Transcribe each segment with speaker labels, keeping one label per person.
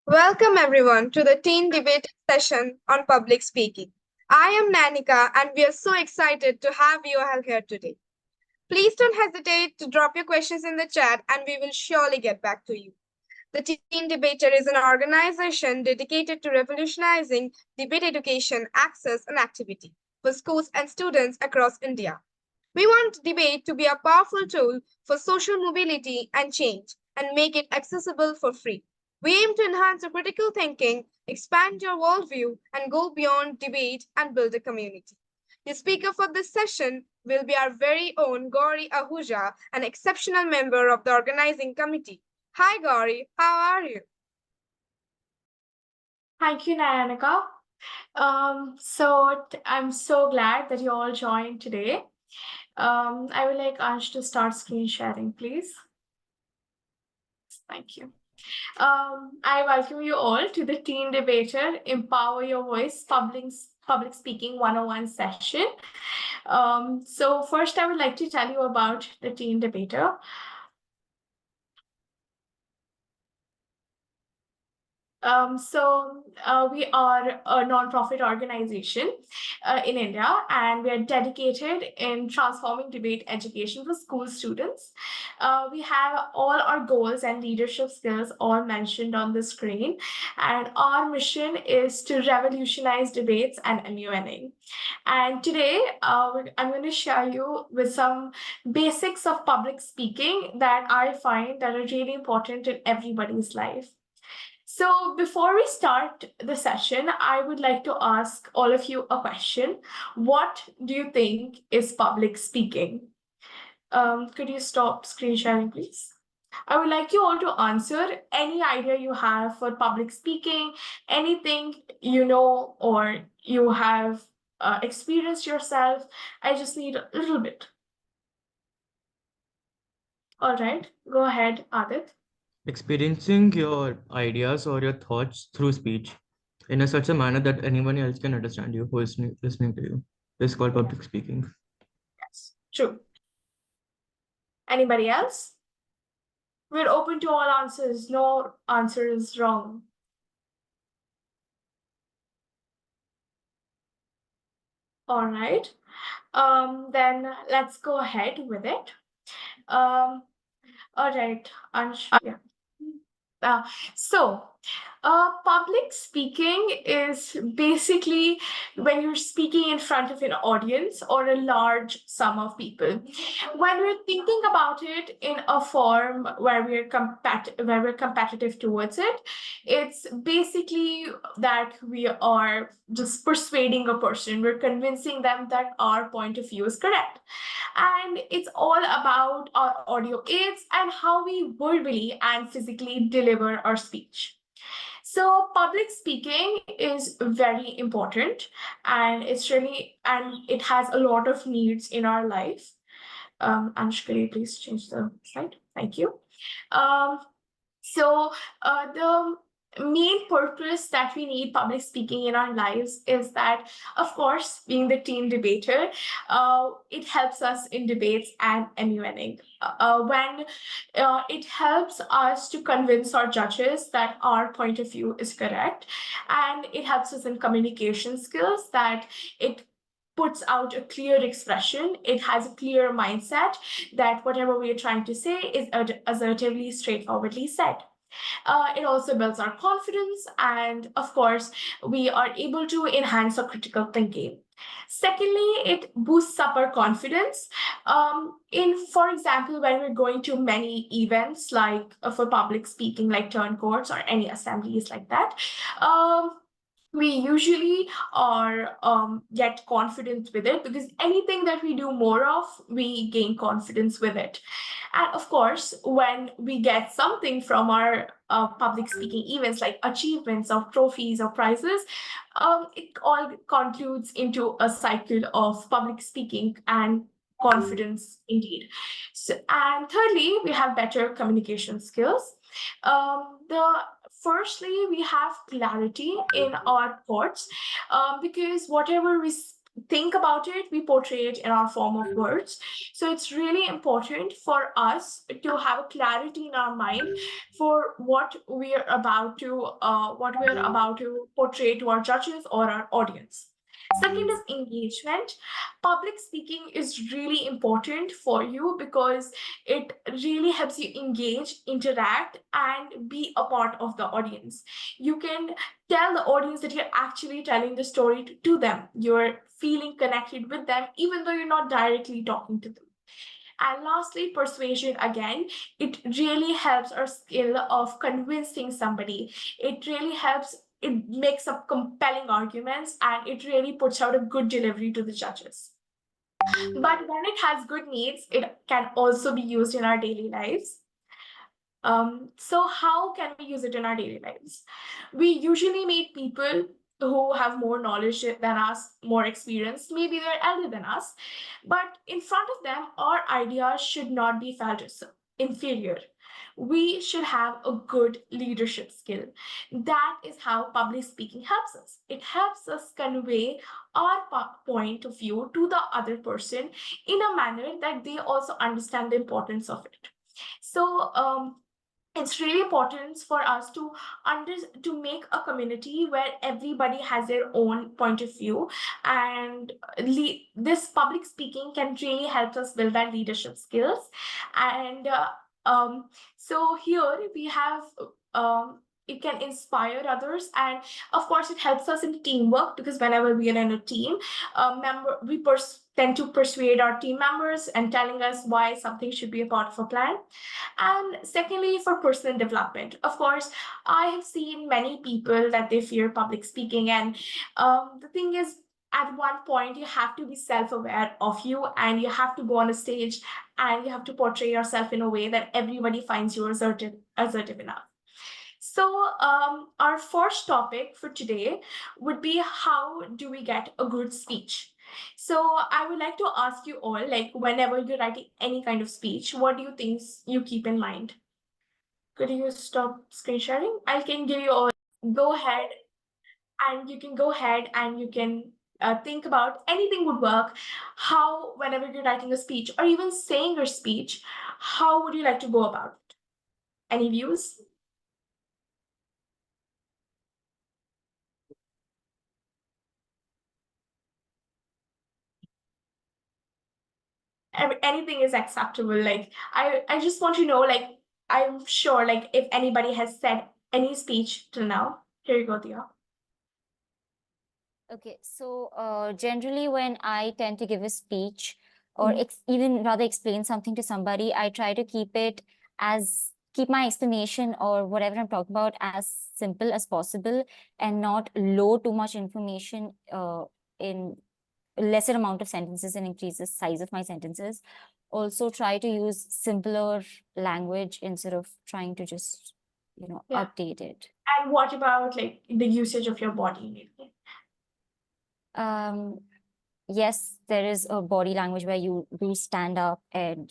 Speaker 1: Welcome everyone to the Teen Debate session on public speaking. I am Nanika and we are so excited to have you all here today. Please don't hesitate to drop your questions in the chat and we will surely get back to you. The Teen Debater is an organization dedicated to revolutionizing debate education, access, and activity for schools and students across India. We want debate to be a powerful tool for social mobility and change and make it accessible for free. We aim to enhance your critical thinking, expand your worldview, and go beyond debate and build a community. The speaker for this session will be our very own Gauri Ahuja, an exceptional member of the organizing committee. Hi Gauri, how are you?
Speaker 2: Thank you, Nayanika. I'm so glad that you all joined today. I would like Ansh to start screen sharing, please. Thank you. I welcome you all to the Teen Debater Empower Your Voice Public Speaking 101 session. So first, I would like to tell you about the Teen Debater. We are a non-profit organization in India, and we are dedicated in transforming debate education for school students. We have all our goals and leadership skills all mentioned on the screen, and our mission is to revolutionize debates and MUNing. And today, I'm going to share you with some basics of public speaking that I find that are really important in everybody's life. So before we start the session, I would like to ask all of you a question. What do you think is public speaking? Could you stop screen sharing, please? I would like you all to answer any idea you have for public speaking, anything you know or you have experienced yourself. I just need a little bit. All right, go ahead, Adit.
Speaker 3: Experiencing your ideas or your thoughts through speech in such a manner that anyone else can understand you who is listening to you is called public speaking.
Speaker 2: Yes, true. Anybody else? We're open to all answers. No answer is wrong. All right. Then let's go ahead with it. All right, Ansh. Yeah. Public speaking is basically when you're speaking in front of an audience or a large sum of people. When we're thinking about it in a form where we're competitive towards it, it's basically that we are just persuading a person. We're convincing them that our point of view is correct. And it's all about our audio aids and how we verbally and physically deliver our speech. So public speaking is very important, and it has a lot of needs in our life. Ansh, could you please change the slide? Thank you. The main purpose that we need public speaking in our lives is that, of course, being the teen debater, it helps us in debates and MUNing. When it helps us to convince our judges that our point of view is correct, and it helps us in communication skills that it puts out a clear expression. It has a clear mindset that whatever we are trying to say is assertively, straightforwardly said. It also builds our confidence, and of course, we are able to enhance our critical thinking. Secondly, it boosts up our confidence. For example, when we're going to many events like for public speaking, like turn courts or any assemblies like that, we usually are get confident with it, because anything that we do more of, we gain confidence with it. And of course, when we get something from our public speaking events, like achievements or trophies or prizes, it all concludes into a cycle of public speaking and confidence indeed. And thirdly, we have better communication skills. Firstly, we have clarity in our thoughts, because whatever think about it, we portray it in our form of words. So it's really important for us to have a clarity in our mind for what we're about to portray to our judges or our audience. Second is engagement. Public speaking is really important for you because it really helps you engage, interact, and be a part of the audience. You can tell the audience that you're actually telling the story to them. You're feeling connected with them, even though you're not directly talking to them. And lastly, persuasion again, it really helps our skill of convincing somebody. It really helps, it makes up compelling arguments, and it really puts out a good delivery to the judges. But when it has good needs, it can also be used in our daily lives. So how can we use it in our daily lives? We usually meet people who have more knowledge than us, more experience. Maybe they're elder than us, but in front of them, our ideas should not be felt as inferior. We should have a good leadership skill. That is how public speaking helps us. It helps us convey our point of view to the other person in a manner that they also understand the importance of it. So it's really important for us to make a community where everybody has their own point of view, and this public speaking can really help us build that leadership skills. And so here we have it can inspire others, and of course it helps us in teamwork, because whenever we are in a team, we tend to persuade our team members and telling us why something should be a part of a plan. And secondly, for personal development, of course, I have seen many people that they fear public speaking. And the thing is, at one point, you have to be self-aware of you, and you have to go on a stage and you have to portray yourself in a way that everybody finds you assertive enough. So our first topic for today would be, how do we get a good speech? So I would like to ask you all, like, whenever you're writing any kind of speech, what do you think you keep in mind? Could you stop screen sharing? I can give you all, go ahead, and you can go ahead and you can think about anything would work. How, whenever you're writing a speech or even saying your speech, how would you like to go about it? Any views? Anything is acceptable. Like, I just want to know, like, I'm sure, like, if anybody has said any speech till now. Here you go, Dia.
Speaker 4: Okay, so generally when I tend to give a speech or even rather explain something to somebody, I try to keep my explanation or whatever I'm talking about as simple as possible, and not load too much information in lesser amount of sentences and increase the size of my sentences. Also try to use simpler language instead of trying to just,
Speaker 2: Yeah.
Speaker 4: update it.
Speaker 2: And what about, like, the usage of your body lately?
Speaker 4: Yes, there is a body language where you do stand up and,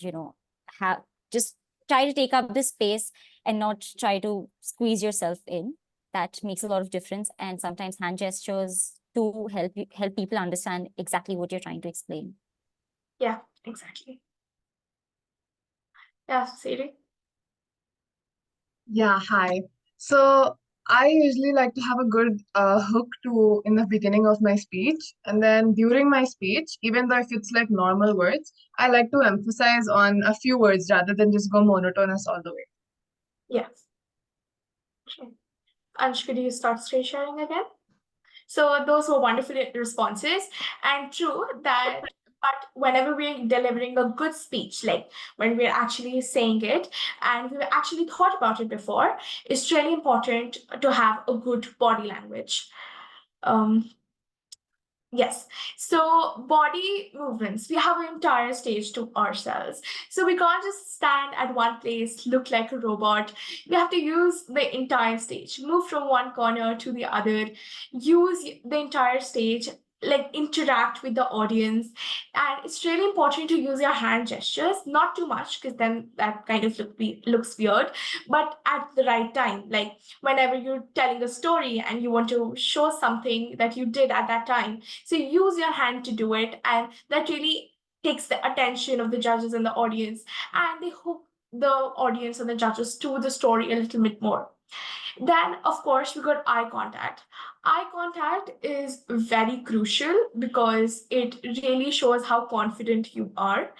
Speaker 4: have just try to take up this space and not try to squeeze yourself in. That makes a lot of difference. And sometimes hand gestures to help people understand exactly what you're trying to explain.
Speaker 2: Yeah, exactly. Yeah, Sadie.
Speaker 5: Yeah, hi. So I usually like to have a good hook to in the beginning of my speech, and then during my speech, even though if it's like normal words, I like to emphasize on a few words rather than just go monotonous all the way.
Speaker 2: Yeah. Okay. Ansh, could you start screen sharing again? So those were wonderful responses, and true that. But whenever we're delivering a good speech, like when we're actually saying it and we've actually thought about it before, it's really important to have a good body language. Yes. So body movements, we have an entire stage to ourselves. So we can't just stand at one place, look like a robot. We have to use the entire stage, move from one corner to the other, use the entire stage like interact with the audience, and it's really important to use your hand gestures, not too much because then that kind of looks weird, but at the right time, like whenever you're telling a story and you want to show something that you did at that time, so use your hand to do it, and that really takes the attention of the judges and the audience, and they hook the audience and the judges to the story a little bit more. Then, of course, we got eye contact. Eye contact is very crucial because it really shows how confident you are.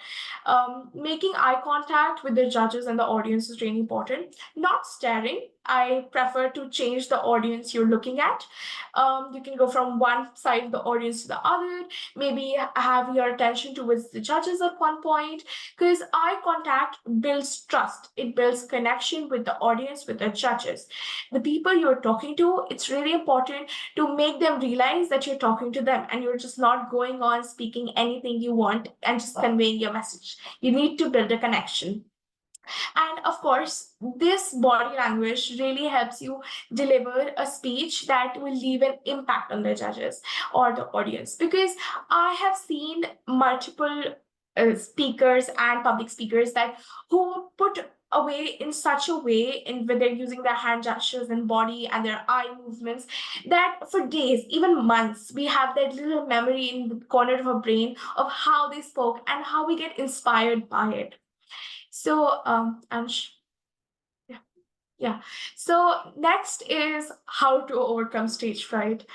Speaker 2: Making eye contact with the judges and the audience is really important. Not staring. I prefer to change the audience you're looking at. You can go from one side of the audience to the other. Maybe have your attention towards the judges at one point, because eye contact builds trust. It builds connection with the audience, with the judges. The people you're talking to, it's really important to make them realize that you're talking to them and you're just not going on speaking anything you want and just conveying your message. You need to build a connection. And of course, this body language really helps you deliver a speech that will leave an impact on the judges or the audience. Because I have seen multiple speakers and public speakers that who put away in such a way in where they're using their hand gestures and body and their eye movements that for days, even months, we have that little memory in the corner of our brain of how they spoke and how we get inspired by it. So yeah. So next is how to overcome stage fright.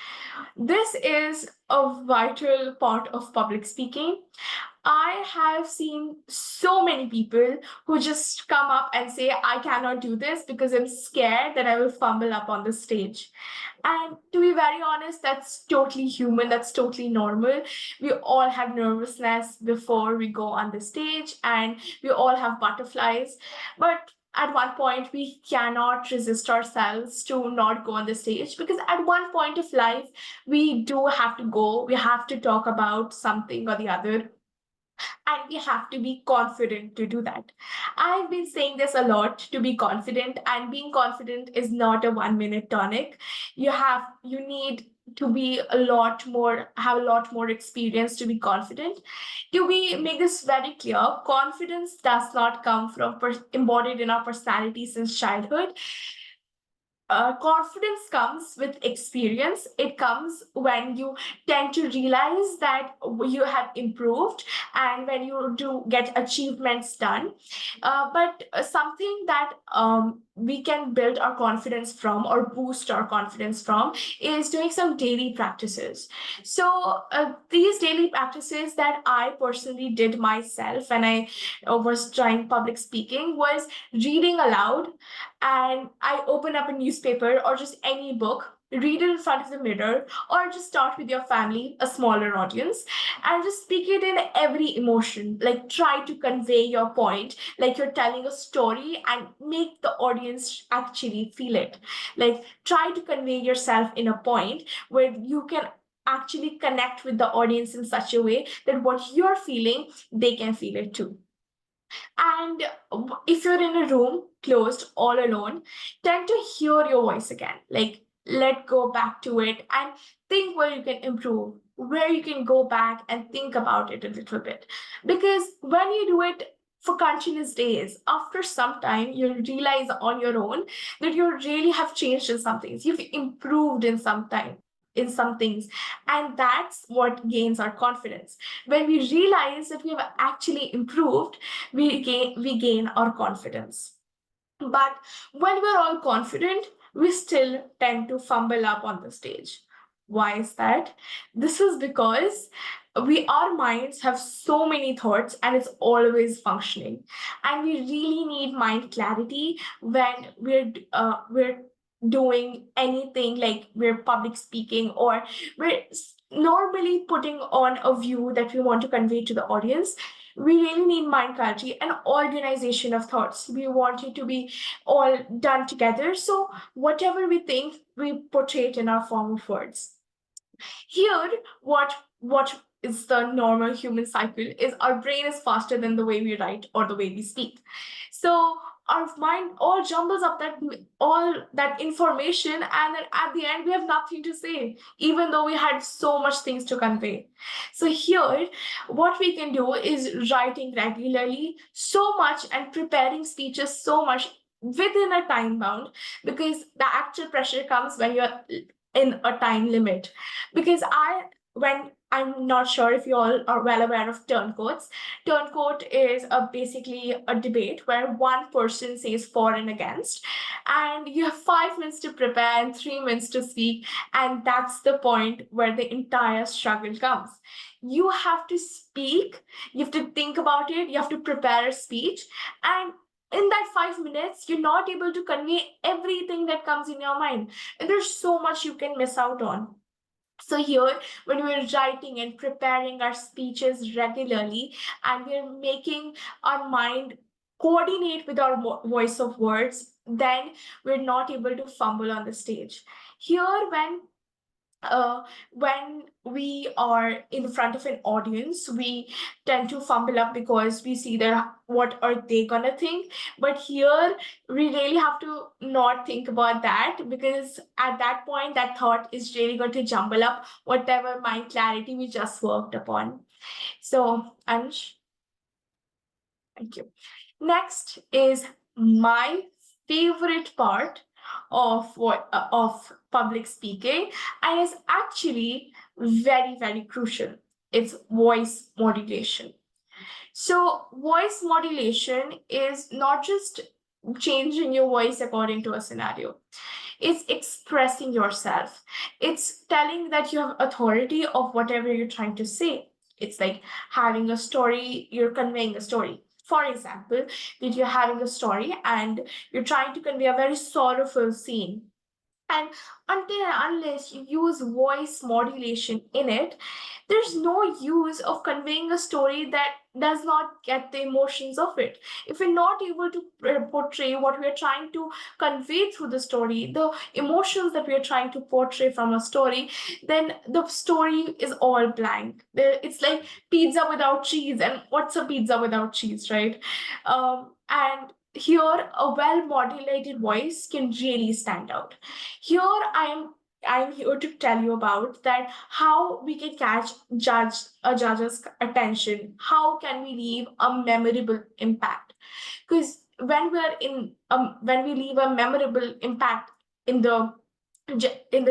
Speaker 2: This is a vital part of public speaking. I have seen so many people who just come up and say, I cannot do this because I'm scared that I will fumble up on the stage. And to be very honest, that's totally human, that's totally normal. We all have nervousness before we go on the stage, and we all have butterflies. But at one point, we cannot resist ourselves to not go on the stage, because at one point of life, we do have to go, we have to talk about something or the other, and we have to be confident to do that. I've been saying this a lot, to be confident, and being confident is not a 1 minute tonic. You need to be have a lot more experience to be confident. To be make this very clear, confidence does not come from embodied in our personality since childhood. Confidence comes with experience. It comes when you tend to realize that you have improved and when you do get achievements done. But something that we can build our confidence from or boost our confidence from is doing some daily practices. So these daily practices that I personally did myself when I was trying public speaking was reading aloud, and I open up a newspaper or just any book, read it in front of the mirror, or just start with your family, a smaller audience, and just speak it in every emotion. Like try to convey your point, like you're telling a story, and make the audience actually feel it. Like try to convey yourself in a point where you can actually connect with the audience in such a way that what you're feeling, they can feel it too. And if you're in a room closed all alone, tend to hear your voice again. Like let go back to it and think where you can improve, where you can go back and think about it a little bit. Because when you do it for continuous days, after some time, you'll realize on your own that you really have changed in some things. You've improved in some things, and that's what gains our confidence. When we realize that we have actually improved, we gain our confidence. But when we're all confident, we still tend to fumble up on the stage. Why is that? This is because our minds have so many thoughts and it's always functioning, and we really need mind clarity when we're doing anything, like we're public speaking or we're normally putting on a view that we want to convey to the audience. We really need mind clarity and organization of thoughts. We want it to be all done together, so whatever we think, we portray it in our form of words. Here, what is the normal human cycle is our brain is faster than the way we write or the way we speak. So our mind all jumbles up all that information, and then at the end we have nothing to say, even though we had so much things to convey. So here, what we can do is writing regularly so much and preparing speeches so much within a time bound, because the actual pressure comes when you're in a time limit. Because when I'm not sure if you all are well aware of turncoats. Turncoat is basically a debate where one person says for and against, and you have 5 minutes to prepare and 3 minutes to speak, and that's the point where the entire struggle comes. You have to speak, you have to think about it, you have to prepare a speech, and in that 5 minutes, you're not able to convey everything that comes in your mind, and there's so much you can miss out on. So here, when we're writing and preparing our speeches regularly, and we're making our mind coordinate with our voice of words, then we're not able to fumble on the stage. Here, when we are in front of an audience, we tend to fumble up because we see that what are they gonna think. But here, we really have to not think about that, because at that point, that thought is really going to jumble up whatever mind clarity we just worked upon. So, Ansh, thank you. Next is my favorite part of public speaking, and is actually very crucial. It's voice modulation. So voice modulation is not just changing your voice according to a scenario. It's expressing yourself. It's telling that you have authority of whatever you're trying to say. It's like having a story, you're conveying a story. For example, that you're having a story and you're trying to convey a very sorrowful scene. And until and unless you use voice modulation in it, there's no use of conveying a story that does not get the emotions of it. If we're not able to portray what we're trying to convey through the story, the emotions that we're trying to portray from a story, then the story is all blank. It's like pizza without cheese, and what's a pizza without cheese, right? And here, a well modulated voice can really stand out. Here, I'm here to tell you about that how we can catch a judge's attention. How can we leave a memorable impact? Because when we leave a memorable impact in the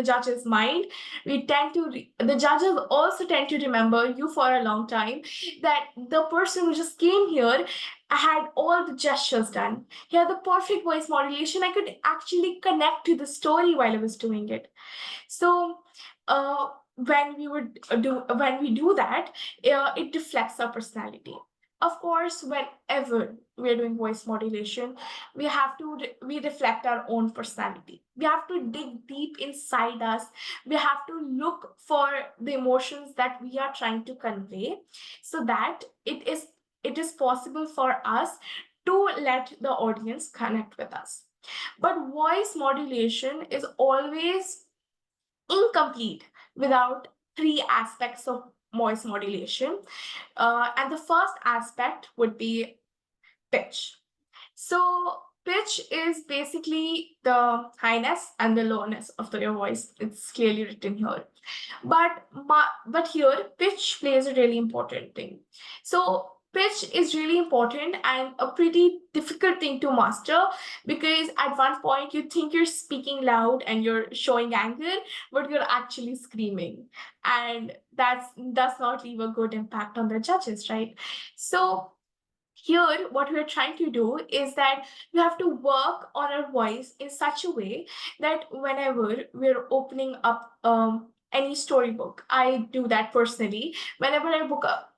Speaker 2: judge's mind, the judges also tend to remember you for a long time, that the person who just came here had all the gestures done. He had the perfect voice modulation. I could actually connect to the story while I was doing it. So when we do that, it reflects our personality. Of course, whenever we're doing voice modulation, we reflect our own personality. We have to dig deep inside us. We have to look for the emotions that we are trying to convey, so that it is possible for us to let the audience connect with us. But voice modulation is always incomplete without three aspects of voice modulation. And the first aspect would be pitch. So pitch is basically the highness and the lowness of your voice. It's clearly written here. But here, pitch plays a really important thing. So pitch is really important and a pretty difficult thing to master, because at one point you think you're speaking loud and you're showing anger, but you're actually screaming, and that does not leave a good impact on the judges, right? So here, what we're trying to do is that we have to work on our voice in such a way that whenever we're opening up any storybook, I do that personally. Whenever I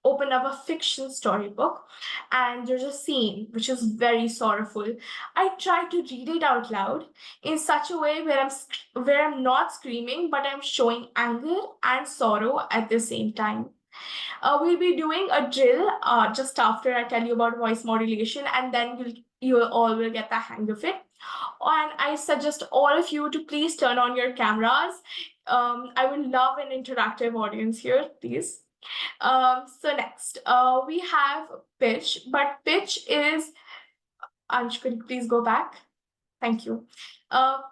Speaker 2: open up a fiction storybook and there's a scene which is very sorrowful, I try to read it out loud in such a way where I'm not screaming, but I'm showing anger and sorrow at the same time. We'll be doing a drill just after I tell you about voice modulation, and then you all will get the hang of it. And I suggest all of you to please turn on your cameras. I would love an interactive audience here, please. So next, we have pitch, but pitch is Ansh, could you please go back? Thank you.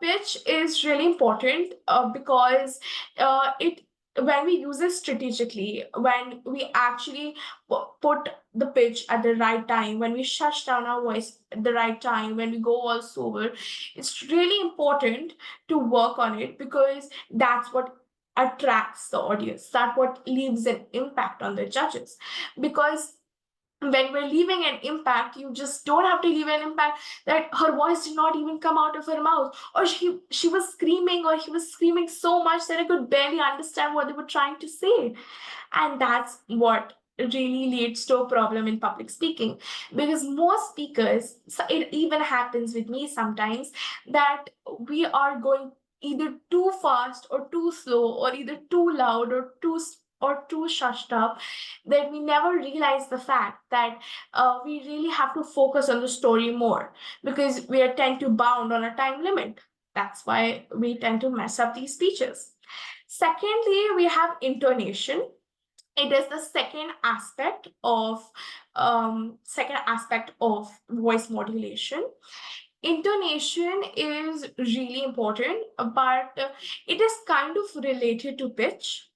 Speaker 2: Pitch is really important because it when we use it strategically, when we actually put the pitch at the right time, when we shush down our voice at the right time, when we go all sober, it's really important to work on it because that's what attracts the audience. That's what leaves an impact on the judges. Because when we're leaving an impact, you just don't have to leave an impact that her voice did not even come out of her mouth, or she was screaming, or he was screaming so much that I could barely understand what they were trying to say. And that's what really leads to a problem in public speaking, because most speakers, so it even happens with me sometimes, that we are going either too fast or too slow, or either too loud or too shushed up, that we never realize the fact that we really have to focus on the story more, because we are tend to bound on a time limit. That's why we tend to mess up these speeches. Secondly, we have intonation. It is the second aspect of voice modulation. Intonation is really important, but it is kind of related to pitch.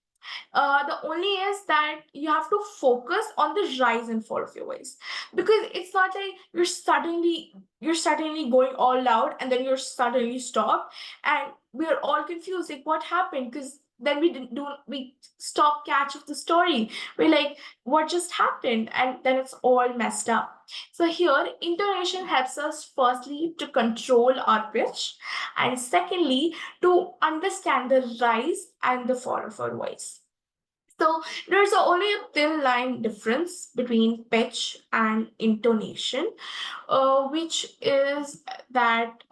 Speaker 2: The only is that you have to focus on the rise and fall of your voice, because it's not like you're suddenly going all loud and then you're suddenly stop, and we're all confused like what happened, because then we stop catch of the story. We're like, what just happened? And then it's all messed up. So here, intonation helps us firstly to control our pitch, and secondly to understand the rise and the fall of our voice. So there's only a thin line difference between pitch and intonation, which is that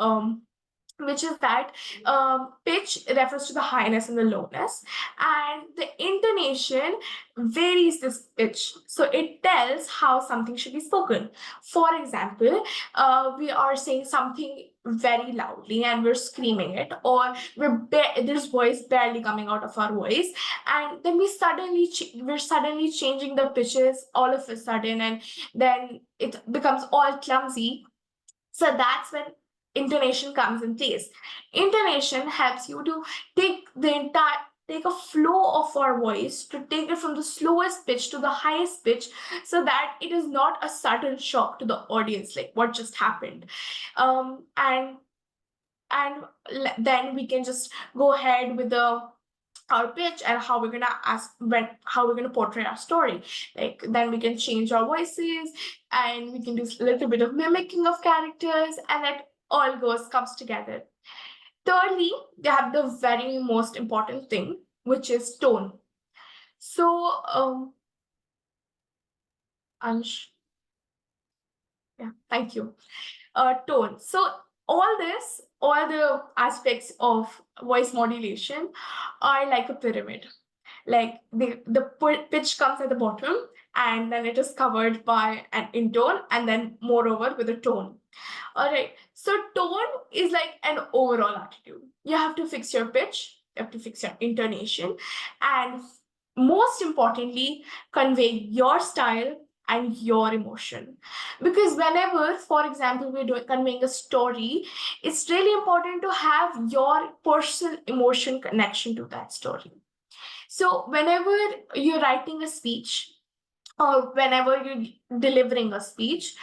Speaker 2: pitch refers to the highness and the lowness, and the intonation varies this pitch. So it tells how something should be spoken. For example, we are saying something very loudly and we're screaming it, or there's voice barely coming out of our voice, and then we're suddenly changing the pitches all of a sudden, and then it becomes all clumsy. So that's when intonation comes in place. Intonation helps you to take a flow of our voice, to take it from the slowest pitch to the highest pitch, so that it is not a sudden shock to the audience, like what just happened. And then we can just go ahead with our pitch and how we're gonna portray our story. Like then we can change our voices, and we can do a little bit of mimicking of characters, and that all comes together. Thirdly, they have the very most important thing, which is tone. So Ansh, yeah, thank you. Tone. So all the aspects of voice modulation are like a pyramid. Like the pitch comes at the bottom, and then it is covered by an intone, and then moreover with a tone. All right, so tone is like an overall attitude. You have to fix your pitch, you have to fix your intonation, and most importantly, convey your style and your emotion. Because whenever, for example, we're conveying a story, it's really important to have your personal emotion connection to that story. So whenever you're writing a speech, or whenever you're delivering a speech,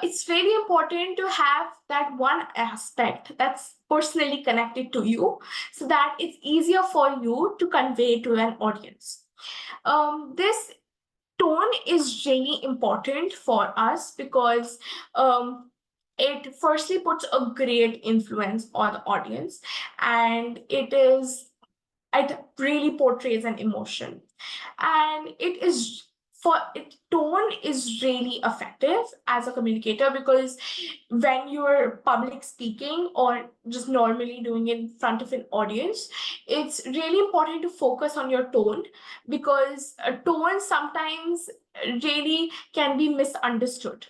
Speaker 2: it's really important to have that one aspect that's personally connected to you, so that it's easier for you to convey to an audience. This tone is really important for us because it firstly puts a great influence on the audience, and it really portrays an emotion, and tone is really effective as a communicator, because when you're public speaking or just normally doing it in front of an audience, it's really important to focus on your tone, because a tone sometimes really can be misunderstood.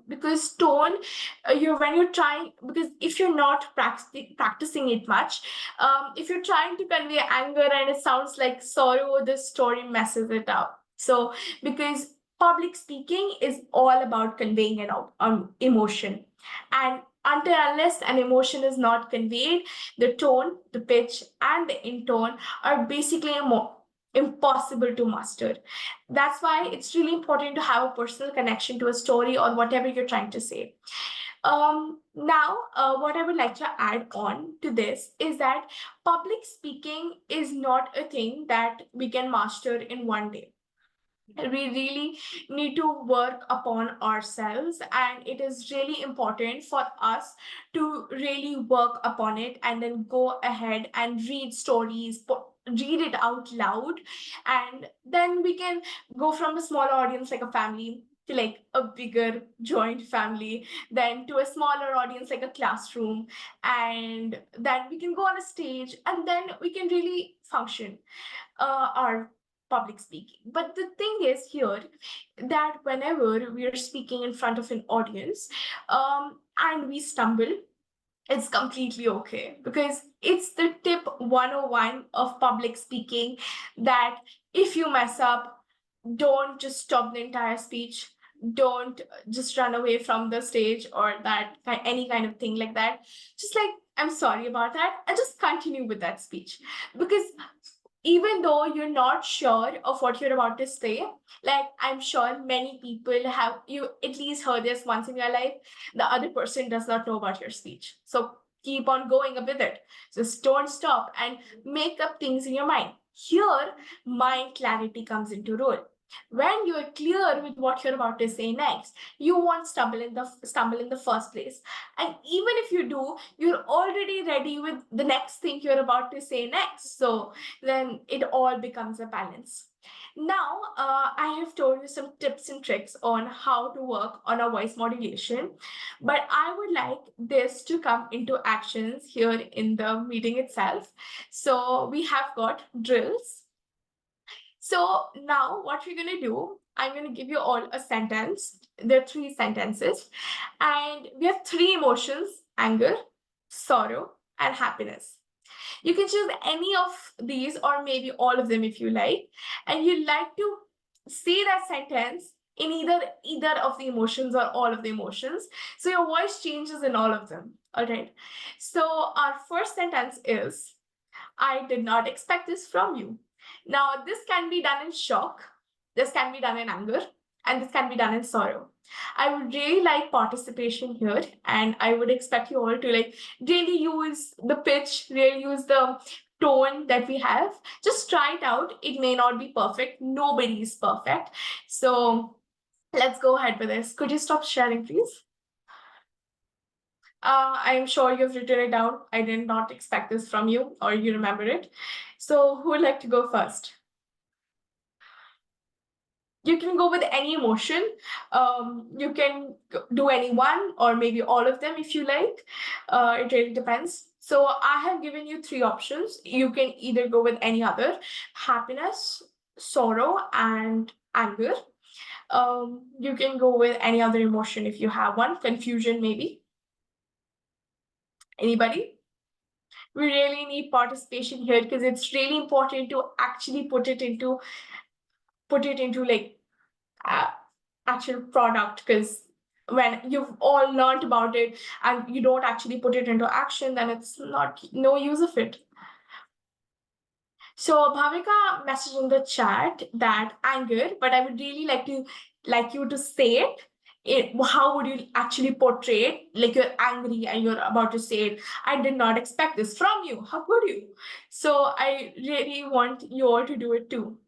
Speaker 2: Because tone, because if you're not practicing it much, if you're trying to convey anger and it sounds like sorrow, this story messes it up. So because public speaking is all about conveying an emotion. And until unless an emotion is not conveyed, the tone, the pitch, and the intone are basically impossible to master. That's why it's really important to have a personal connection to a story or whatever you're trying to say. Now, what I would like to add on to this is that public speaking is not a thing that we can master in one day. We really need to work upon ourselves, and it is really important for us to really work upon it and then go ahead and read stories, read it out loud, and then we can go from a smaller audience like a family to like a bigger joint family, then to a smaller audience like a classroom, and then we can go on a stage, and then we can really function our public speaking. But the thing is here that whenever we are speaking in front of an audience and we stumble, it's completely okay, because it's the tip 101 of public speaking that if you mess up, don't just stop the entire speech, don't just run away from the stage or that any kind of thing like that. Just like, I'm sorry about that, and just continue with that speech. Because even though you're not sure of what you're about to say, like I'm sure many people have you at least heard this once in your life, the other person does not know about your speech. So keep on going with it. Just don't stop and make up things in your mind. Here, mind clarity comes into role. When you're clear with what you're about to say next, you won't stumble in the first place. And even if you do, you're already ready with the next thing you're about to say next. So then it all becomes a balance. Now, I have told you some tips and tricks on how to work on a voice modulation, but I would like this to come into actions here in the meeting itself. So we have got drills. So now what we're going to do, I'm going to give you all a sentence. There are 3 sentences, and we have 3 emotions: anger, sorrow, and happiness. You can choose any of these or maybe all of them if you like, and you like to say that sentence in either of the emotions or all of the emotions, so your voice changes in all of them. All right, so our first sentence is, I did not expect this from you. Now this can be done in shock, this can be done in anger, and this can be done in sorrow. I would really like participation here, and I would expect you all to like really use the pitch, really use the tone that we have. Just try it out. It may not be perfect. Nobody is perfect. So let's go ahead with this. Could you stop sharing, please? I am sure you've written it down. I did not expect this from you, or you remember it. So who would like to go first? You can go with any emotion. You can do any one or maybe all of them if you like. It really depends. So I have given you 3 options. You can either go with any other: happiness, sorrow, and anger. You can go with any other emotion if you have one. Confusion, maybe. Anybody? We really need participation here because it's really important to actually put it into like actual product, because when you've all learned about it and you don't actually put it into action, then it's not no use of it. So Bhavika messaged in the chat that anger, but I would really like you to say it. How would you actually portray it? Like you're angry and you're about to say it. I did not expect this from you. How could you? So I really want you all to do it too.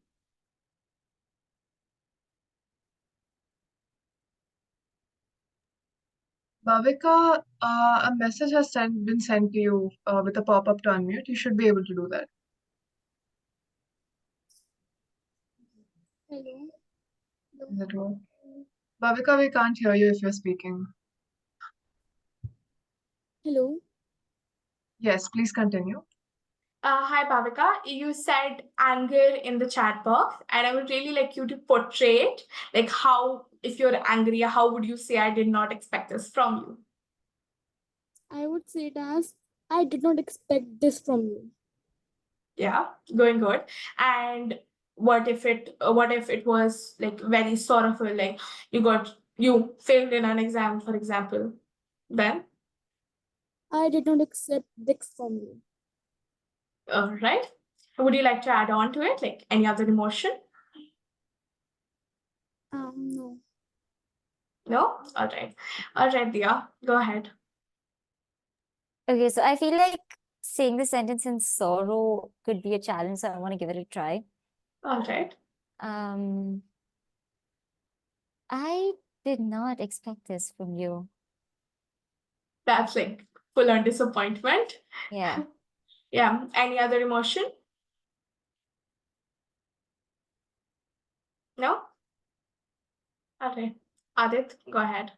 Speaker 5: Bhavika, a message has been sent to you with a pop-up to unmute. You should be able to do that.
Speaker 6: Hello.
Speaker 5: Is it work? Bhavika, we can't hear you if you're speaking.
Speaker 6: Hello.
Speaker 5: Yes, please continue.
Speaker 2: Hi, Bhavika. You said anger in the chat box, and I would really like you to portray it. Like, how, if you're angry, how would you say, I did not expect this from you?
Speaker 6: I would say it as I did not expect this from you.
Speaker 2: Yeah, going good. And what if it was like very sorrowful, like you failed in an exam, for example? Then,
Speaker 6: I did not accept this from you.
Speaker 2: right? Would you like to add on to it, like any other emotion?
Speaker 6: No.
Speaker 2: No? All right, Dia, go ahead.
Speaker 4: Okay, so I feel like saying the sentence in sorrow could be a challenge, so I want to give it a try.
Speaker 2: All right.
Speaker 4: I did not expect this from you.
Speaker 2: That's like full on disappointment.
Speaker 4: Yeah.
Speaker 2: Yeah. Any other emotion? No? Okay. Adit, go ahead.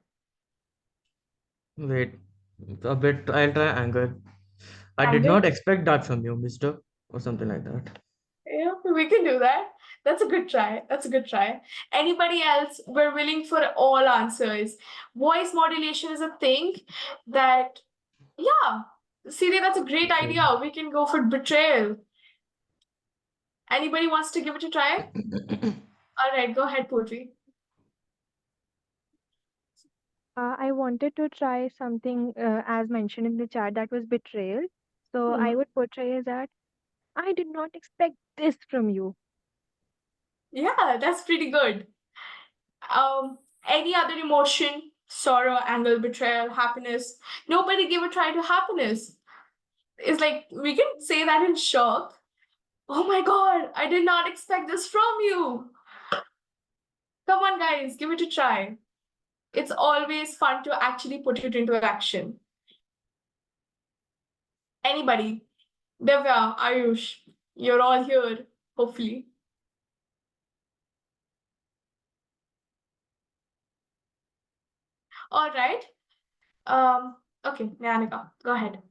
Speaker 3: Wait, a bit. I'll try anger. I did
Speaker 2: Anger?
Speaker 3: not expect that from you, mister, or something like that.
Speaker 2: Yeah, we can do that. That's a good try. That's a good try. Anybody else? We're willing for all answers. Voice modulation is a thing that, yeah. Siri, that's a great
Speaker 3: Okay.
Speaker 2: idea. We can go for betrayal. Anybody wants to give it a try? All right, go ahead, Purvi.
Speaker 7: I wanted to try something as mentioned in the chat, that was betrayal. So I
Speaker 2: Mhm.
Speaker 7: would portray as that I did not expect this from you.
Speaker 2: Yeah, that's pretty good. Any other emotion? Sorrow, anger, betrayal, happiness. Nobody give a try to happiness. It's like we can say that in shock. Oh my god, I did not expect this from you. Come on, guys, give it a try. It's always fun to actually put it into action. Anybody? Devya, Ayush, you're all here, hopefully. All right. Okay, Nanika, go ahead.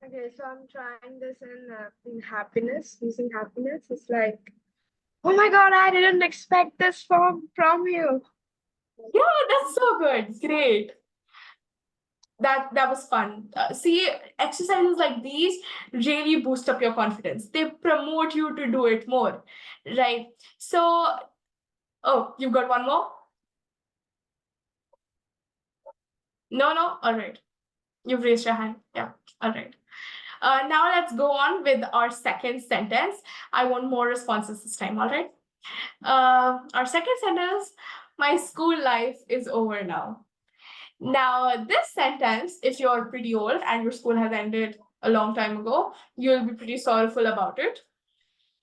Speaker 1: Okay, so I'm trying this in happiness, using happiness. It's like, oh my God, I didn't expect this from you.
Speaker 2: Yeah, that's so good. Great. That was fun. See, exercises like these really boost up your confidence. They promote you to do it more, right? So, oh, you've got one more? No? All right. You've raised your hand. Yeah, all right. Now let's go on with our second sentence. I want more responses this time, all right? Our second sentence, my school life is over now. Now, this sentence, if you're pretty old and your school has ended a long time ago, you'll be pretty sorrowful about it.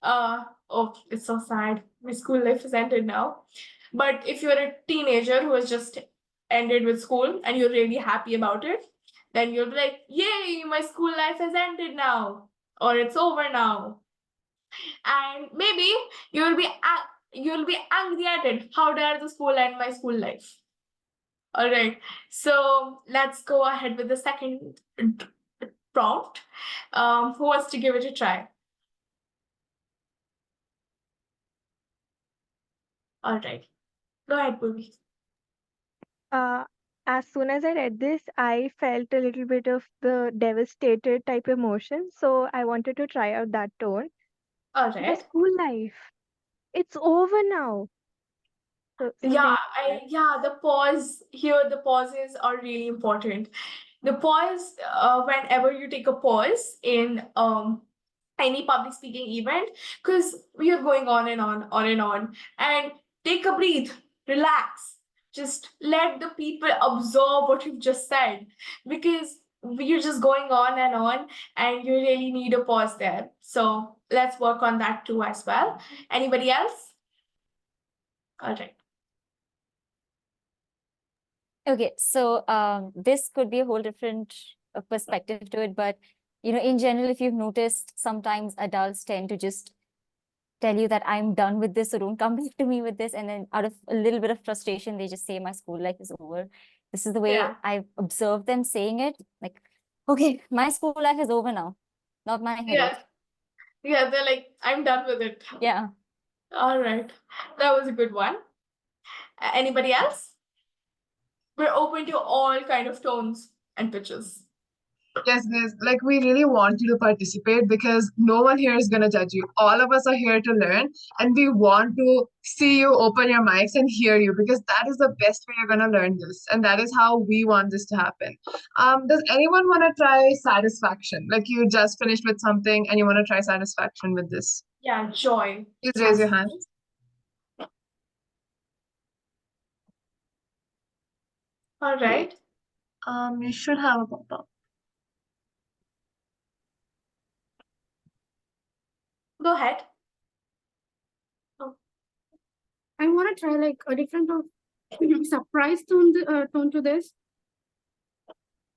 Speaker 2: Oh, it's so sad. My school life has ended now. But if you're a teenager who has just ended with school and you're really happy about it, then you'll be like, yay, my school life has ended now, or it's over now. And maybe you'll be angry at it. How dare the school end my school life? All right, so let's go ahead with the second prompt. Who wants to give it a try? All right, go ahead, Purvi.
Speaker 7: As soon as I read this, I felt a little bit of the devastated type emotion. So I wanted to try out that tone.
Speaker 2: All
Speaker 7: The
Speaker 2: right.
Speaker 7: school life, it's over now. So something like that.
Speaker 2: The pause here, the pauses are really important. The pause, whenever you take a pause in any public speaking event, because we are going on and on, and take a breath, relax, just let the people absorb what you've just said, because you're just going on, and you really need a pause there. So let's work on that too as well. Anybody else? All right.
Speaker 4: Okay, so this could be a whole different perspective to it, but in general, if you've noticed, sometimes adults tend to just tell you that I'm done with this, so don't come back to me with this, and then out of a little bit of frustration, they just say my school life is over. This is the way
Speaker 2: Yeah.
Speaker 4: I've observed them saying it, like, okay, my school life is over now, not my headache.
Speaker 2: Yeah, they're like, I'm done with it.
Speaker 4: Yeah.
Speaker 2: All right. That was a good one. Anybody else? We're open to all kind of tones and pitches.
Speaker 5: Yes, guys, like we really want you to participate because no one here is gonna judge you. All of us are here to learn, and we want to see you open your mics and hear you because that is the best way you're gonna learn this, and that is how we want this to happen. Does anyone want to try satisfaction? Like you just finished with something and you want to try satisfaction with this?
Speaker 2: Yeah, joy.
Speaker 5: Please raise your hand.
Speaker 2: All right.
Speaker 5: You should have a pop-up.
Speaker 2: Go ahead.
Speaker 6: I want to try like a different of surprise tone to this.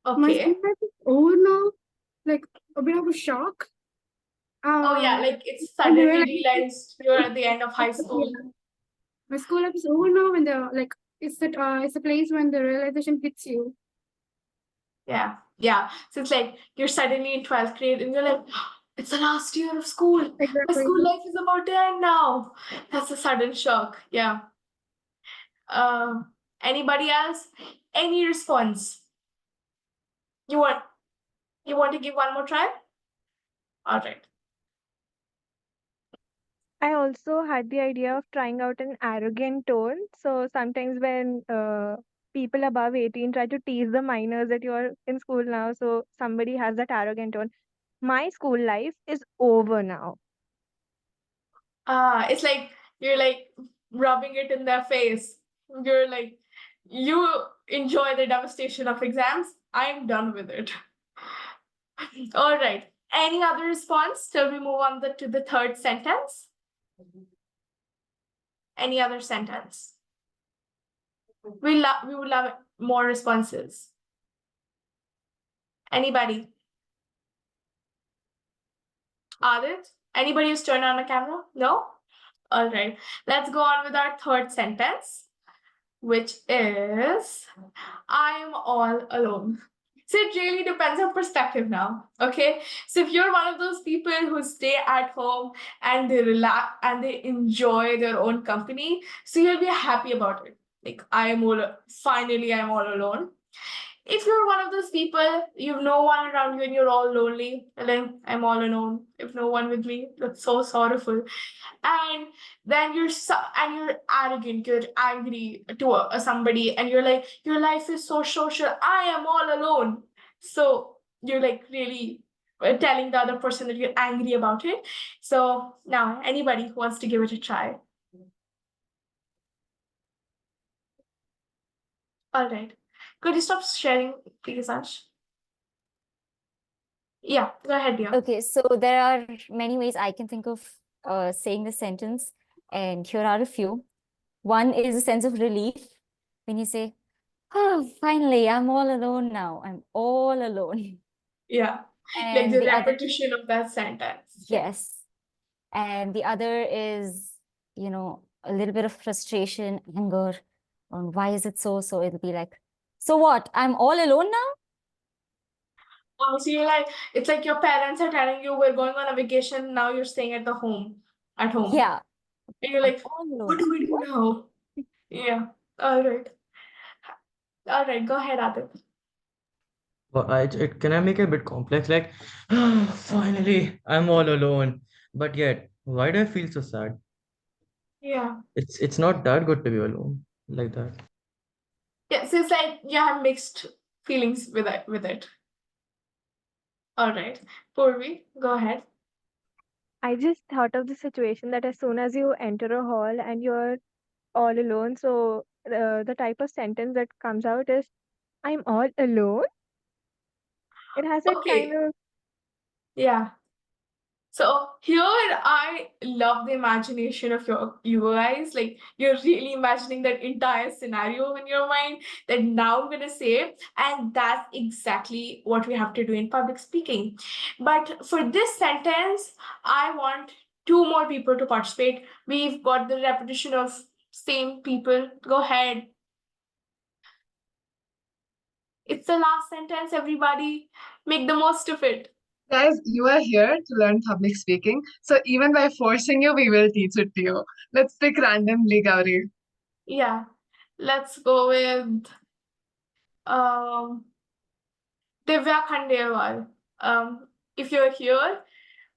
Speaker 6: My
Speaker 2: Okay.
Speaker 6: school life is over now, like a bit of a shock.
Speaker 2: Oh yeah, like it's
Speaker 6: and the
Speaker 2: suddenly
Speaker 6: realization-
Speaker 2: realized you're at the end of high school.
Speaker 6: Yeah. My school life is over now, and the like it's a place when the realization hits you.
Speaker 2: Yeah, yeah. So it's like you're suddenly in 12th grade and you're like, it's the last year of school. My
Speaker 6: Exactly.
Speaker 2: school life is about to end now. That's a sudden shock. Yeah. Anybody else? Any response? You want to give one more try? All right.
Speaker 7: I also had the idea of trying out an arrogant tone. So sometimes when people above 18 try to tease the minors that you're in school now, so somebody has that arrogant tone. My school life is over now.
Speaker 2: It's like you're like rubbing it in their face. You're like, you enjoy the devastation of exams. I'm done with it. All right. Any other response till we move on to the third sentence? Any other sentence? We would love more responses. Anybody? Adit? Anybody who's turned on a camera? No? All right. Let's go on with our third sentence, which is I'm all alone. So it really depends on perspective now. Okay. So if you're one of those people who stay at home and they relax and they enjoy their own company, so you'll be happy about it. Like finally I'm all alone. If you're one of those people, you've no one around you and you're all lonely, and then I'm all alone. If no one with me, that's so sorrowful. And then you're arrogant, you're angry to somebody, and you're like, your life is so social. I am all alone. So you're like really telling the other person that you're angry about it. So now, anybody who wants to give it a try. All right. Could you stop sharing, please, Ash? Yeah, go ahead, dear.
Speaker 4: Okay, so there are many ways I can think of saying the sentence, and here are a few. One is a sense of relief when you say, oh, finally, I'm all alone now. I'm all alone.
Speaker 2: Yeah, like
Speaker 4: And
Speaker 2: the
Speaker 4: the other,
Speaker 2: repetition of that sentence.
Speaker 4: yes. And the other is, a little bit of frustration, anger on why is it so? So it'll be like, so what? I'm all alone now?
Speaker 2: Oh, so you're like, it's like your parents are telling you we're going on a vacation, now you're staying at home.
Speaker 4: Yeah.
Speaker 2: And you're
Speaker 4: I'm
Speaker 2: like,
Speaker 4: all alone.
Speaker 2: what do we do now? Yeah. All right. All right, go ahead, Adit.
Speaker 3: Well, can I make it a bit complex? Like, finally, I'm all alone. But yet, why do I feel so sad?
Speaker 2: Yeah.
Speaker 3: It's not that good to be alone like that.
Speaker 2: Yeah, so it's like you have mixed feelings with it. All right. Purvi, go ahead.
Speaker 7: I just thought of the situation that as soon as you enter a hall and you're all alone, so the type of sentence that comes out is, I'm all alone. It has that kind
Speaker 2: Okay.
Speaker 7: of,
Speaker 2: Yeah. So here I love the imagination of you guys. Like you're really imagining that entire scenario in your mind that now I'm gonna say, and that's exactly what we have to do in public speaking. But for this sentence, I want two more people to participate. We've got the repetition of same people. Go ahead. It's the last sentence, everybody. Make the most of it.
Speaker 5: Guys, you are here to learn public speaking, so even by forcing you, we will teach it to you. Let's pick randomly, Gauri.
Speaker 2: Yeah. Let's go with um Divya Khandelwal. If you're here,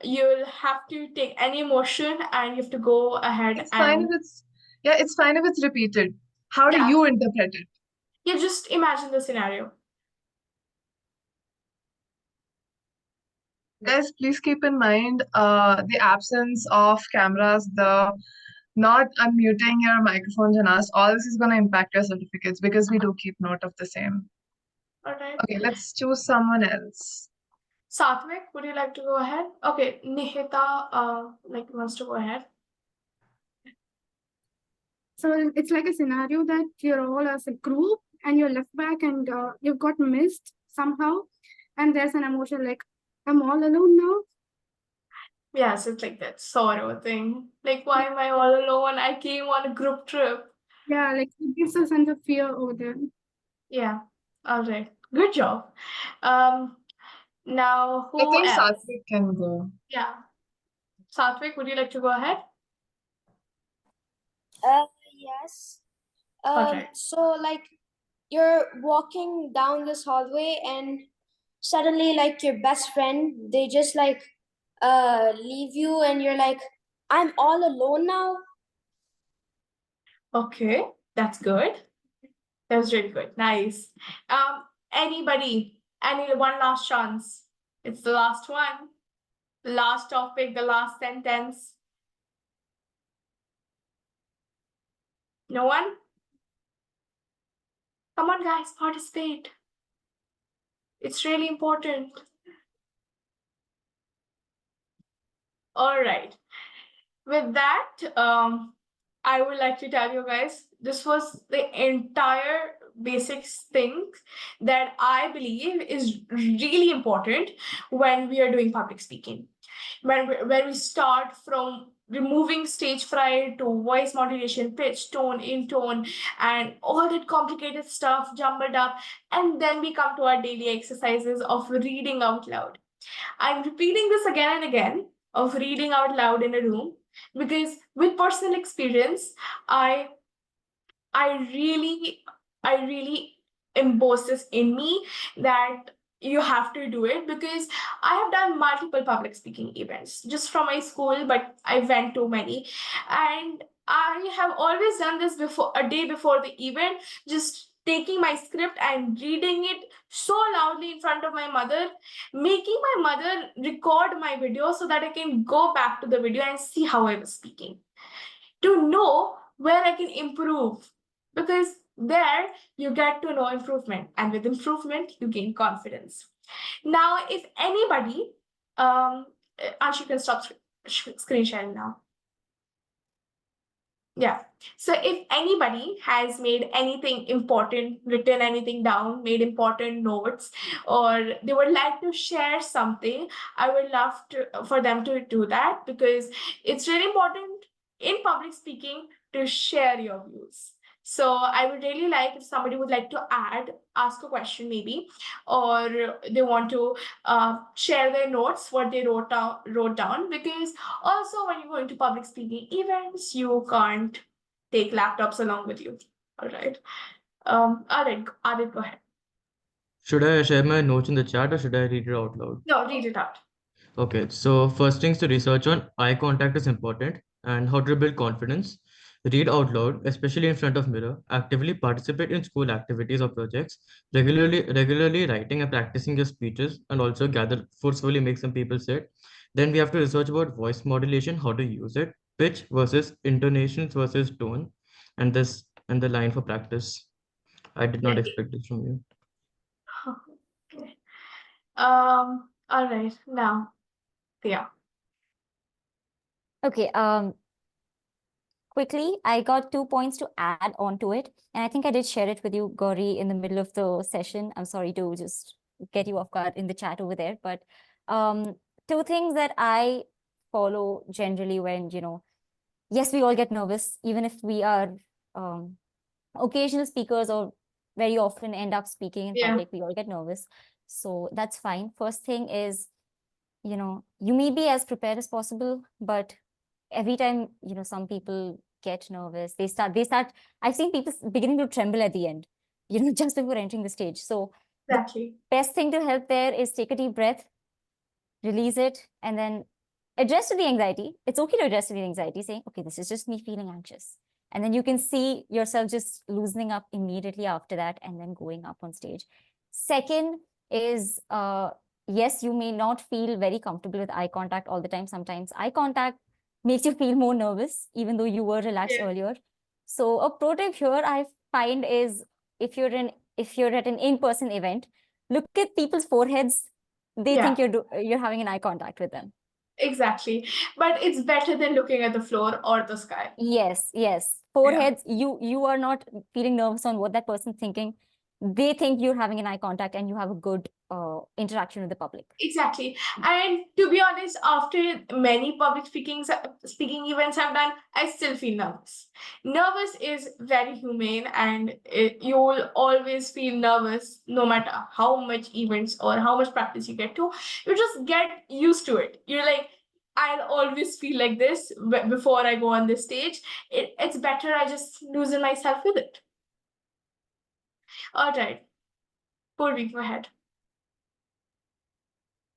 Speaker 2: you'll have to take any motion and you have to go ahead
Speaker 5: It's fine
Speaker 2: and
Speaker 5: if it's fine if it's repeated. How do
Speaker 2: Yeah.
Speaker 5: you interpret it?
Speaker 2: just imagine the scenario.
Speaker 5: Guys, please keep in mind the absence of cameras, the not unmuting your microphones and us. All this is going to impact your certificates because we do keep note of the same.
Speaker 2: All right.
Speaker 5: Okay, let's choose someone else.
Speaker 2: Satvik, would you like to go ahead? Okay, Nihita, wants to go ahead.
Speaker 6: So it's like a scenario that you're all as a group and you're left back and you've got missed somehow. And there's an emotion like, I'm all alone now.
Speaker 2: Yes, it's like that sorrow thing. Like, why am I all alone? I came on a group trip.
Speaker 6: Yeah, like it gives a sense of fear over there.
Speaker 2: Yeah. All right. Good job. Now
Speaker 5: I
Speaker 2: who
Speaker 5: think
Speaker 2: else?
Speaker 5: Satvik can go.
Speaker 2: Yeah. Satvik, would you like to go ahead?
Speaker 8: Yes.
Speaker 2: Alright.
Speaker 8: So like you're walking down this hallway and suddenly like your best friend, they just like leave you and you're like, I'm all alone now.
Speaker 2: Okay, that's good. That was really good. Nice. Anybody? Any one last chance? It's the last one. The last topic, the last sentence. No one? Come on, guys, participate. It's really important. All right. With that, I would like to tell you guys, this was the entire basics thing that I believe is really important when we are doing public speaking. When we start from removing stage fright to voice modulation, pitch, tone, intone, and all that complicated stuff jumbled up, and then we come to our daily exercises of reading out loud. I'm repeating this again and again of reading out loud in a room because with personal experience, I really emboss this in me that you have to do it, because I have done multiple public speaking events just from my school, but I went to many, and I have always done this before, a day before the event, just taking my script and reading it so loudly in front of my mother, making my mother record my video so that I can go back to the video and see how I was speaking, to know where I can improve, because there you get to know improvement, and with improvement you gain confidence. Now, if anybody, Anshu can stop screen sharing now. Yeah. So if anybody has made anything important, written anything down, made important notes, or they would like to share something, I would love for them to do that, because it's really important in public speaking to share your views. So I would really like if somebody would like to ask a question maybe, or they want to share their notes, what they wrote down, because also when you go into public speaking events, you can't take laptops along with you. All right. Adit, go ahead.
Speaker 3: Should I share my notes in the chat or should I read it out loud?
Speaker 2: No, read it out.
Speaker 3: Okay, so first things to research on, eye contact is important, and how to build confidence. Read out loud, especially in front of mirror. Actively participate in school activities or projects. Regularly writing and practicing your speeches, and also gather forcefully make some people say it. Then we have to research about voice modulation, how to use it, pitch versus intonations versus tone, and the line for practice. I did not expect this from you.
Speaker 2: Okay. All right. Now, yeah.
Speaker 4: Okay, quickly, I got 2 points to add on to it. And I think I did share it with you, Gauri, in the middle of the session. I'm sorry to just get you off guard in the chat over there. But 2 things that I follow generally when, yes, we all get nervous, even if we are occasional speakers or very often end up speaking in public, we all get nervous. So that's fine. First thing is, you may be as prepared as possible, but every time, some people get nervous, they start, I've seen people beginning to tremble at the end, just before entering the stage. So
Speaker 2: Exactly.
Speaker 4: Best thing to help there is take a deep breath, release it, and then address to the anxiety. It's okay to address to the anxiety, saying, okay, this is just me feeling anxious. And then you can see yourself just loosening up immediately after that and then going up on stage. Second is, yes, you may not feel very comfortable with eye contact all the time. Sometimes eye contact makes you feel more nervous, even though you were relaxed earlier. So a pro tip here I find is if you're at an in-person event, look at people's foreheads. They think you're having an eye contact with them.
Speaker 2: Exactly. But it's better than looking at the floor or the sky.
Speaker 4: Yes. Foreheads, you are not feeling nervous on what that person's thinking. They think you're having an eye contact and you have a good interaction with the public.
Speaker 2: Exactly. And to be honest, after many public speaking events I've done, I still feel nervous. Nervous is very humane, and you will always feel nervous no matter how much events or how much practice you get to. You just get used to it. You're like, I'll always feel like this before I go on this stage. It's better I just loosen myself with it. All right. Purvi, go ahead.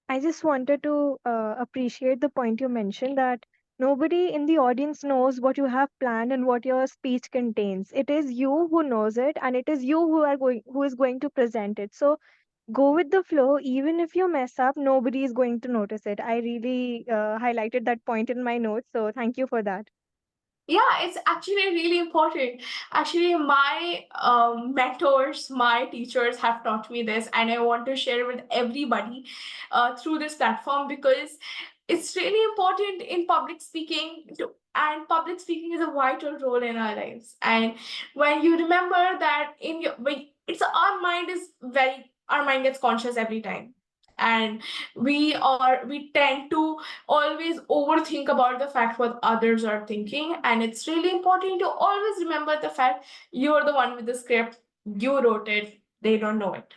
Speaker 7: I just wanted to appreciate the point you mentioned that nobody in the audience knows what you have planned and what your speech contains. It is you who knows it, and it is you who is going to present it. So go with the flow. Even if you mess up, nobody is going to notice it. I really highlighted that point in my notes, so thank you for that.
Speaker 2: Yeah, it's actually really important. Actually, my mentors, my teachers have taught me this, and I want to share it with everybody through this platform, because it's really important in public speaking. And public speaking is a vital role in our lives. And when you remember that our mind gets conscious every time, and we tend to always overthink about the fact what others are thinking, and it's really important to always remember the fact you're the one with the script, you wrote it, they don't know it.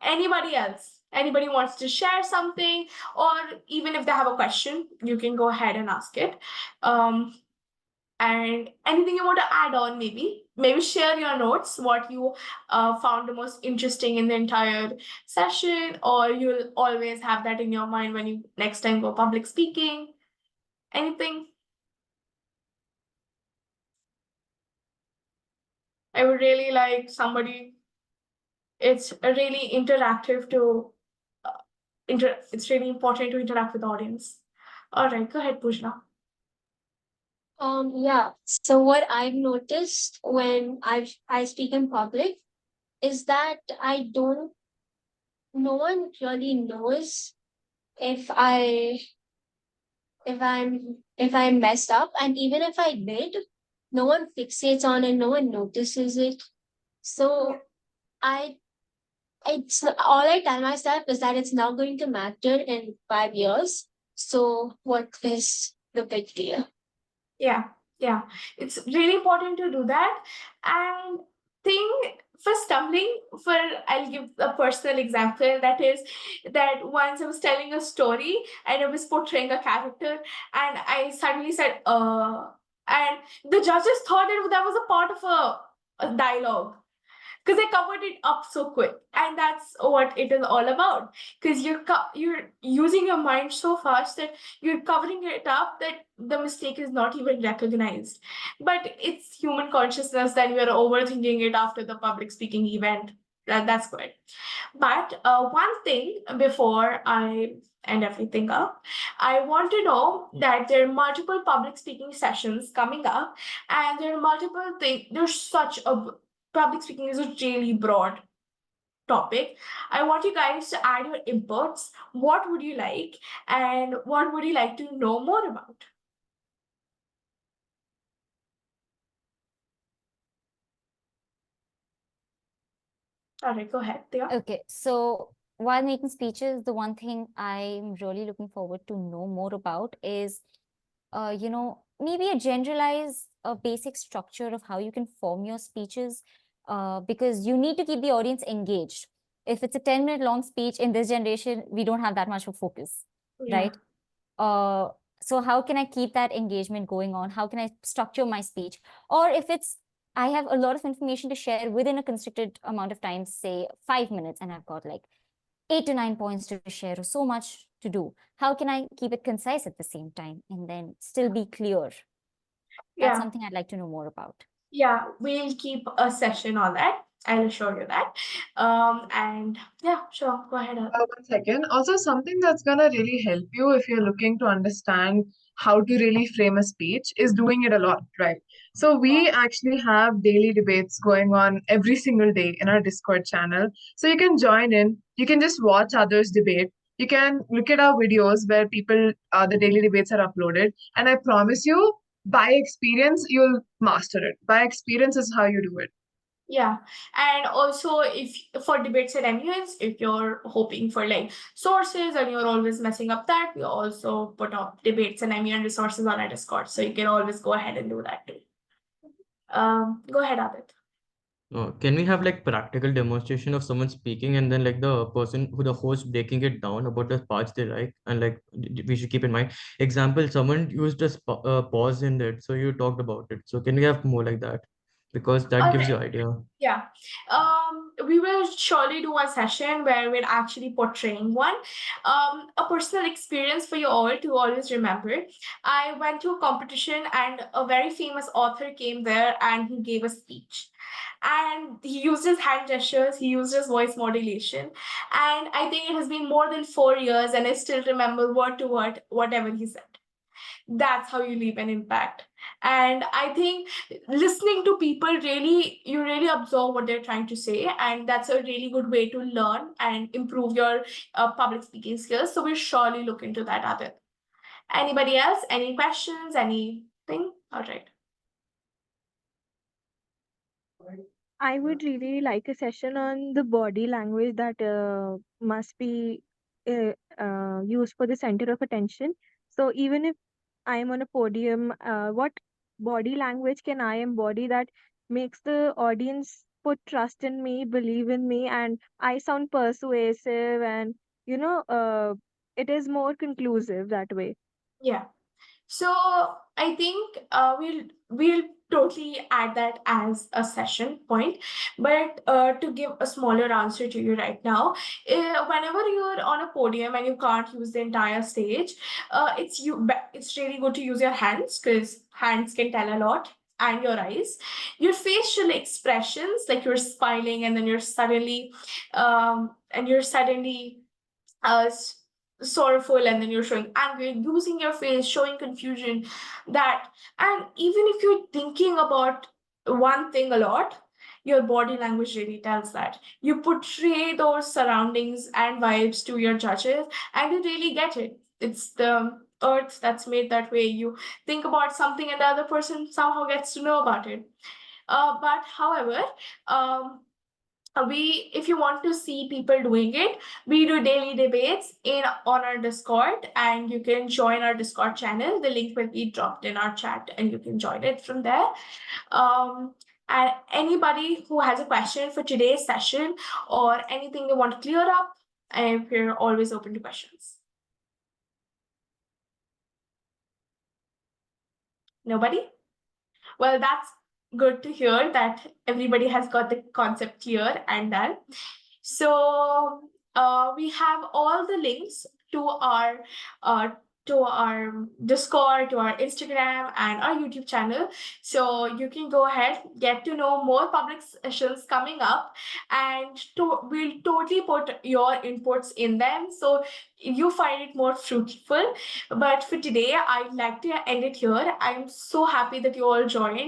Speaker 2: Anybody else? Anybody wants to share something, or even if they have a question, you can go ahead and ask it. And anything you want to add on, maybe share your notes, what you found the most interesting in the entire session, or you'll always have that in your mind when you next time go public speaking. Anything? I would really like somebody. It's really interactive to it's really important to interact with the audience. All right, go ahead, Pujna.
Speaker 8: Yeah. So what I've noticed when I speak in public is that no one really knows if I messed up, and even if I did, no one fixates on it, no one notices it. So I it's all I tell myself is that it's not going to matter in 5 years. So what is the big deal?
Speaker 2: Yeah, it's really important to do that. And thing for stumbling, I'll give a personal example. That is that once I was telling a story and I was portraying a character, and I suddenly said and the judges thought that was a part of a dialogue, because they covered it up so quick. And that's what it is all about, because you're using your mind so fast that you're covering it up that the mistake is not even recognized. But it's human consciousness that we are overthinking it after the public speaking event. That's good. But one thing before I end everything up, I want to know that there are multiple public speaking sessions coming up, and there are multiple things. There's such a public speaking is a really broad topic. I want you guys to add your inputs. What would you like, and what would you like to know more about? All right, go ahead, Thea.
Speaker 4: Okay, so while making speeches, the one thing I'm really looking forward to know more about is, maybe a generalized, basic structure of how you can form your speeches, because you need to keep the audience engaged. If it's a 10-minute long speech in this generation, we don't have that much of focus, right? So how can I keep that engagement going on? How can I structure my speech? Or if it's I have a lot of information to share within a constricted amount of time, say 5 minutes, and I've got like 8 to 9 points to share, or so much to do. How can I keep it concise at the same time and then still be clear? That's something I'd like to know more about.
Speaker 2: Yeah, we'll keep a session on that. I'll assure you that. And yeah, sure, go ahead.
Speaker 5: 1 second. Also, something that's gonna really help you if you're looking to understand how to really frame a speech is doing it a lot, right? So we actually have daily debates going on every single day in our Discord channel. So you can join in. You can just watch others debate. You can look at our videos where the daily debates are uploaded. And I promise you, by experience, you'll master it. By experience is how you do it.
Speaker 2: Yeah, and also if for debates at MUNs, if you're hoping for like sources and you're always messing up that, we also put up debates and MUN resources on our Discord, so you can always go ahead and do that too. Go ahead, Adit.
Speaker 3: Can we have like practical demonstration of someone speaking and then like the person who the host breaking it down about the parts they like, and like we should keep in mind example someone used a pause in it, so you talked about it. So can we have more like that, because that gives you idea.
Speaker 2: Yeah, we will surely do a session where we're actually portraying one. A personal experience for you all to always remember. I went to a competition and a very famous author came there and he gave a speech. And he used his hand gestures, he used his voice modulation. And I think it has been more than 4 years and I still remember word to word whatever he said. That's how you leave an impact. And I think listening to people you really absorb what they're trying to say, and that's a really good way to learn and improve your public speaking skills. So we'll surely look into that, Adit. Anybody else? Any questions? Anything? All right.
Speaker 7: I would really like a session on the body language that must be used for the center of attention. So even if I am on a podium, what body language can I embody that makes the audience put trust in me, believe in me, and I sound persuasive, and it is more conclusive that way.
Speaker 2: Yeah. So I think we'll totally add that as a session point. But to give a smaller answer to you right now, whenever you're on a podium and you can't use the entire stage, it's really good to use your hands, because hands can tell a lot, and your eyes. Your facial expressions, like you're smiling and then you're suddenly uh, sorrowful, and then you're showing anger, using your face, showing confusion, that. And even if you're thinking about one thing a lot, your body language really tells that. You portray those surroundings and vibes to your judges, and you really get it. It's the earth that's made that way. You think about something and the other person somehow gets to know about it. But however, if you want to see people doing it, we do daily debates on our Discord, and you can join our Discord channel. The link will be dropped in our chat and you can join it from there. And anybody who has a question for today's session or anything they want to clear up, we're always open to questions. Nobody? Well, that's good to hear that everybody has got the concept clear and done. So we have all the links to our Discord, to our Instagram, and our YouTube channel. So you can go ahead, get to know more public sessions coming up, and we'll totally put your inputs in them, so you find it more fruitful. But for today, I'd like to end it here. I'm so happy that you all joined.